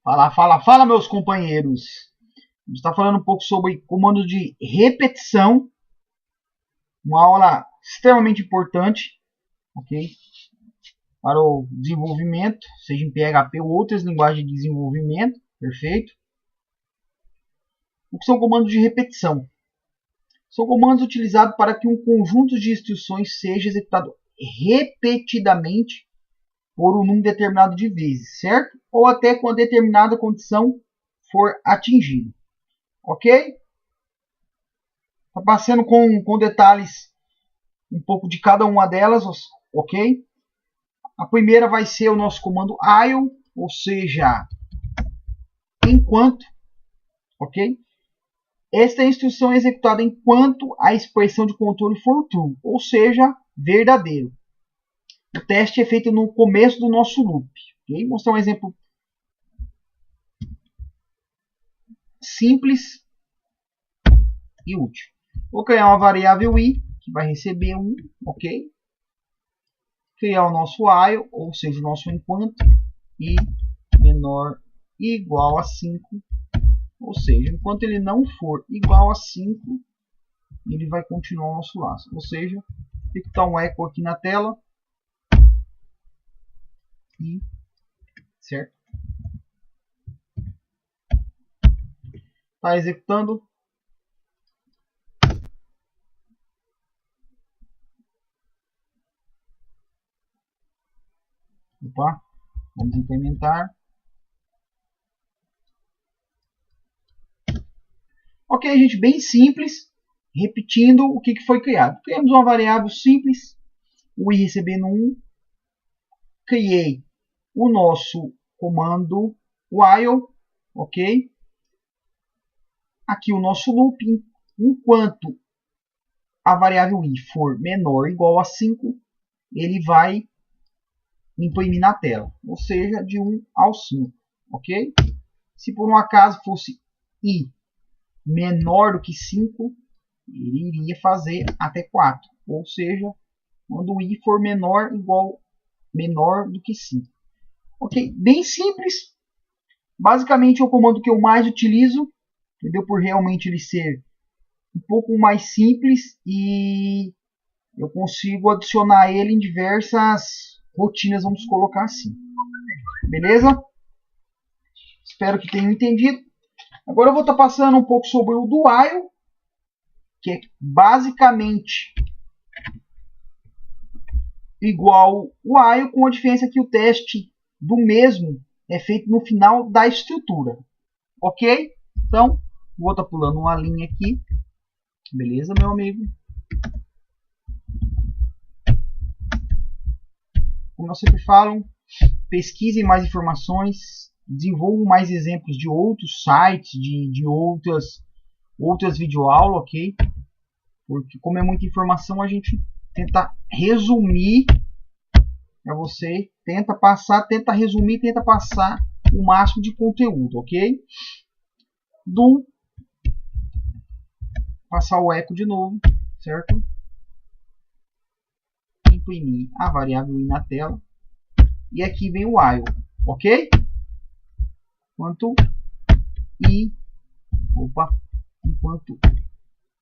Fala, fala, fala, meus companheiros. A gente está falando um pouco sobre comando de repetição. Uma aula extremamente importante, ok? Para o desenvolvimento, seja em PHP ou outras linguagens de desenvolvimento, perfeito? O que são comandos de repetição? São comandos utilizados para que um conjunto de instruções seja executado repetidamente por um número determinado de vezes, certo? Ou até quando determinada condição for atingida, ok? Tá passando com detalhes um pouco de cada uma delas, ok? A primeira vai ser o nosso comando while, ou seja, enquanto, ok? Esta instrução é executada enquanto a expressão de controle for true, ou seja, verdadeiro. O teste é feito no começo do nosso loop. Okay? Vou mostrar um exemplo simples e útil. Vou criar uma variável i, que vai receber 1, ok? Criar o nosso while, ou seja, o nosso enquanto, i menor igual a 5. Ou seja, enquanto ele não for igual a 5, ele vai continuar o nosso laço. Ou seja, fica tá um eco aqui na tela. E, certo? Está executando. Opa, vamos implementar. Ok, gente, bem simples. Repetindo o que foi criado. Criamos uma variável simples, o i recebendo 1. Criei o nosso comando while, ok? Aqui o nosso loop, enquanto a variável i for menor ou igual a 5, ele vai imprimir na tela, ou seja, de 1 ao 5, ok? Se por um acaso fosse i menor do que 5, ele iria fazer até 4, ou seja, quando o i for menor do que 5. Ok, bem simples. Basicamente é o comando que eu mais utilizo, entendeu? Por realmente ele ser um pouco mais simples e eu consigo adicionar ele em diversas rotinas, vamos colocar assim. Beleza? Espero que tenham entendido. Agora eu vou estar passando um pouco sobre o do while, que é basicamente igual o while, com a diferença que o teste do mesmo é feito no final da estrutura. Ok? Então, vou estar pulando uma linha aqui. Beleza, meu amigo? Como eu sempre falo, pesquisem mais informações, desenvolvam mais exemplos de outros sites, de outras videoaulas, ok? Porque como é muita informação, a gente tenta resumir para você, tenta resumir, tenta passar o máximo de conteúdo, ok? Passar o eco de novo, certo? Imprimir a variável i na tela. E aqui vem o while, ok? Enquanto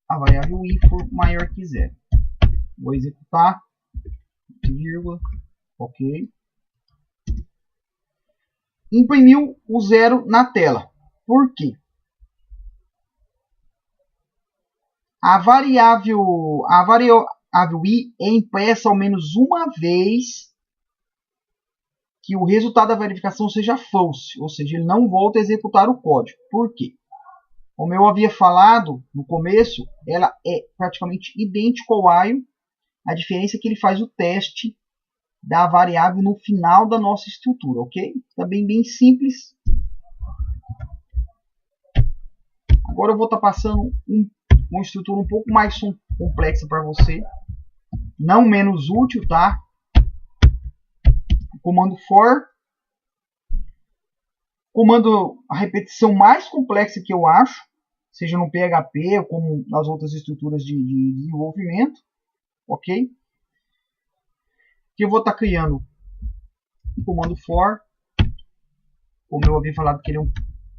a variável i for maior que 0. Vou executar, vírgula, ok? Imprimiu o 0 na tela. Por quê? A variável i é impressa ao menos uma vez que o resultado da verificação seja false, ou seja, ele não volta a executar o código. Por quê? Como eu havia falado no começo, ela é praticamente idêntica ao while. A diferença é que ele faz o teste da variável no final da nossa estrutura, ok? Também bem simples. Agora eu vou estar passando uma estrutura um pouco mais complexa para você, não menos útil, tá? O comando for, comando a repetição mais complexa que eu acho, seja no PHP ou como nas outras estruturas de desenvolvimento, ok? Que eu vou estar criando o comando for como eu havia falado que ele é um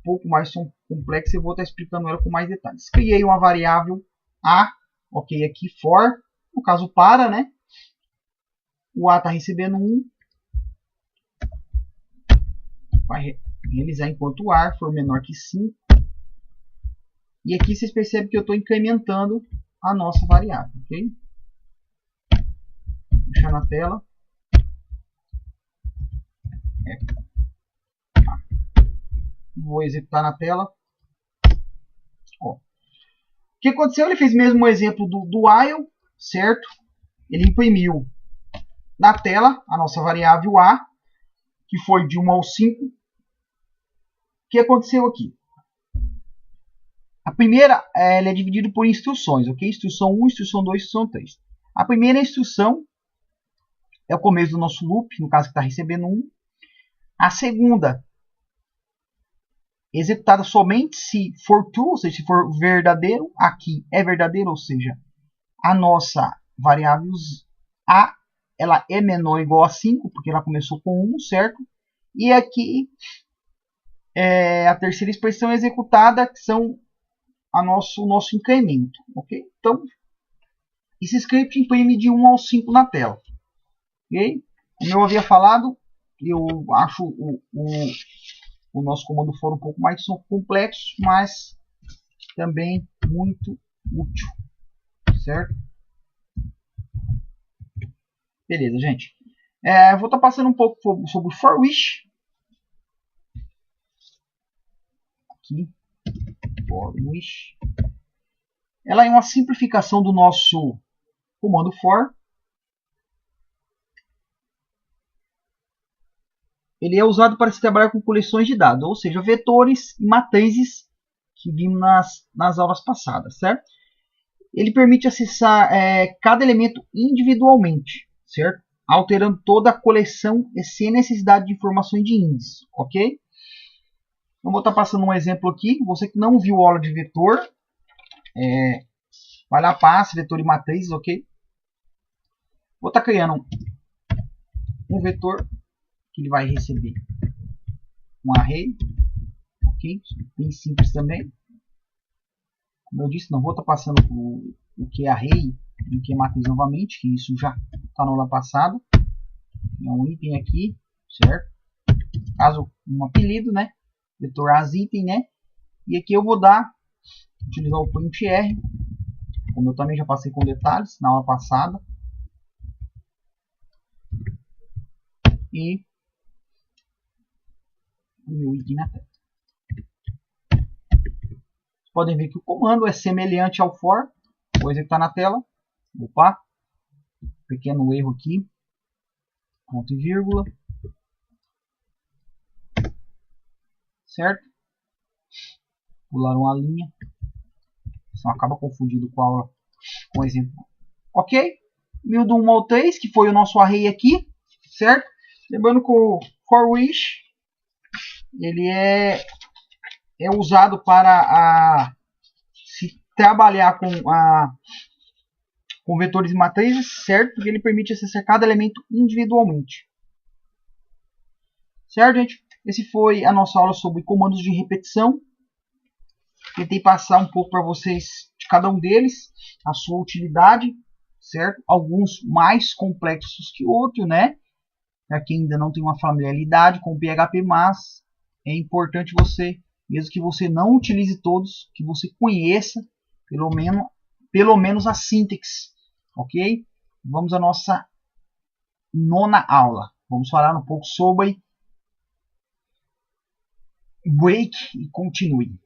pouco mais complexo, eu vou estar explicando ela com mais detalhes. Criei uma variável A, ok, aqui for, no caso para, né? O A está recebendo 1, vai realizar enquanto o A for menor que 5. E aqui vocês percebem que eu estou incrementando a nossa variável, ok? Vou deixar na tela. Vou executar na tela. Ó. O que aconteceu? Ele fez mesmo o exemplo do while, certo? Ele imprimiu na tela a nossa variável A, que foi de 1 ao 5. O que aconteceu aqui? A primeira ela é dividida por instruções, ok? Instrução 1, instrução 2, instrução 3. A primeira instrução é o começo do nosso loop, no caso que está recebendo 1. A segunda, executada somente se for true, ou seja, se for verdadeiro. Aqui é verdadeiro, ou seja, a nossa variável A ela é menor ou igual a 5, porque ela começou com 1, certo? E aqui a terceira expressão executada, que são o nosso incremento, ok? Então, esse script imprime de 1 ao 5 na tela, ok? Como eu havia falado, eu acho o nosso comando for um pouco mais complexo, mas também muito útil, certo? Beleza, gente. Vou estar passando um pouco sobre o for which. Aqui, for which. Ela é uma simplificação do nosso comando for. Ele é usado para se trabalhar com coleções de dados, ou seja, vetores e matrizes que vimos nas aulas passadas, certo? Ele permite acessar cada elemento individualmente, certo? Alterando toda a coleção e sem necessidade de informações de índice, ok? Eu vou estar passando um exemplo aqui. Você que não viu a aula de vetor, vai lá, passa, vetor e matrizes, ok? Vou estar criando um vetor que ele vai receber um array, ok? Bem simples também. Como eu disse, não vou estar passando o que é array e o que é matriz novamente, que isso já está na aula passada. É um item aqui, certo? Caso um apelido, né? Vetor as item, né? E aqui eu vou utilizar o printr, como eu também já passei com detalhes na aula passada. E o meu item na tela. Vocês podem ver que o comando é semelhante ao for, coisa que está na tela. Opa, pequeno erro aqui. Ponto e vírgula. Certo? Pular uma linha. Senão acaba confundindo com o exemplo. Ok? 1000 do 1 ao 3, que foi o nosso array aqui. Certo? Lembrando que o for which ele é usado para se trabalhar com vetores e matrizes, certo? Porque ele permite acessar cada elemento individualmente. Certo, gente? Esse foi a nossa aula sobre comandos de repetição. Tentei passar um pouco para vocês de cada um deles, a sua utilidade, certo? Alguns mais complexos que outros, né? Para quem ainda não tem uma familiaridade com o PHP, mas é importante você, mesmo que você não utilize todos, que você conheça pelo menos a síntese, ok? Vamos à nossa 9ª aula. Vamos falar um pouco sobre break e continue.